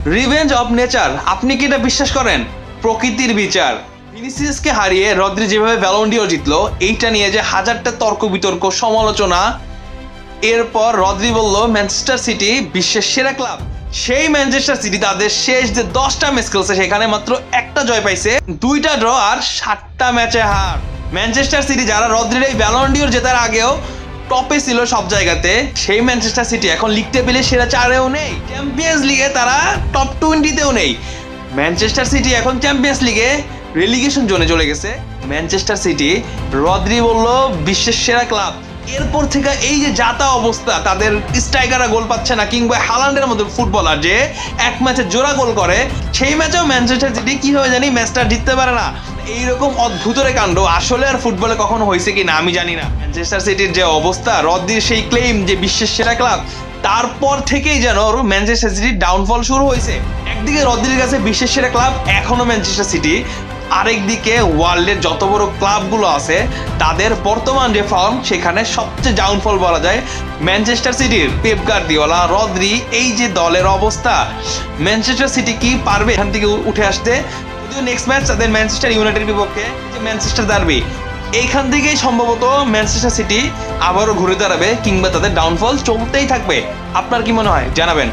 Revenge of nature, আপনি কি এটা বিশ্বাস করেন? প্রকৃতির বিচার। ভিনিসিয়াসকে হারিয়ে রদ্রি যেভাবে ব্যালন ডিওর জিতলো, এইটা নিয়ে যে হাজারটা তর্ক বিতর্ক সমালোচনা। এরপর রদ্রি বলল ম্যানচেস্টার সিটি বিশ্বের সেরা ক্লাব। সেই ম্যানচেস্টার সিটি তাদের শেষ যে 10টা ম্যাচ খেলছে সেখানে মাত্র একটা জয় পাইছে, 2টা ড্র আর 7টা ম্যাচে হার। ম্যানচেস্টার সিটি যারা রদ্রির এই ব্যালন ডিওর জেতার আগেও টপে ছিল সব জায়গাতে, সেই ম্যানচেস্টার সিটি এখন লিগ টেবিলে সেরা 4-এও নেই, চ্যাম্পিয়ন্স লিগে তারা টপ 20-তেও নেই। ম্যানচেস্টার সিটি এখন চ্যাম্পিয়ন্স লিগে রেলিগেশন জোনে চলে গেছে। ম্যানচেস্টার সিটি, রদ্রি বলল বিশ্বের সেরা ক্লাব। এরপর থেকে এই যে যাতা অবস্থা, তাদের স্ট্রাইকাররা গোল পাচ্ছে না, কিংবা হালান্ডের মতো ফুটবলার যে এক ম্যাচে জোড়া গোল করে, সেই ম্যাচেও ম্যানচেস্টার সিটি কিভাবে জানি ম্যাচটা জিততে পারে না। এইরকম অদ্ভুতরে কাণ্ড আসলে আর ফুটবলে কখনো হয়েছে কি না আমি জানি না। ম্যানচেস্টার সিটির যে অবস্থা, রদ্রির সেই ক্লেম যে বিশ্বের সেরা ক্লাব, তারপর থেকেই যেন ম্যানচেস্টার সিটির ডাউনফল শুরু হয়েছে। একদিকে রদ্রির কাছে বিশ্বের সেরা ক্লাব এখনো ম্যানচেস্টার সিটি, আরেকদিকে ওয়ার্ল্ডের যত বড় ক্লাবগুলো আছে তাদের বর্তমান যে ফর্ম, সেখানে সবচেয়ে ডাউনফল বলা যায় ম্যানচেস্টার সিটির। পেপ গার্দিওলা, রদ্রি, এই যে দলের অবস্থা, ম্যানচেস্টার সিটি কি পারবে এখান থেকে উঠে আসতে? যদিও নেক্সট ম্যাচ তাদের ম্যানচেস্টার ইউনাইটেডের বিপক্ষে, যে ম্যানচেস্টার ডার্বি, এইখান থেকেই সম্ভবত ম্যানচেস্টার সিটি আবারও ঘুরে দাঁড়াবে, কিংবা তাদের ডাউনফল চলতেই থাকবে। আপনার কি মনে হয় জানাবেন।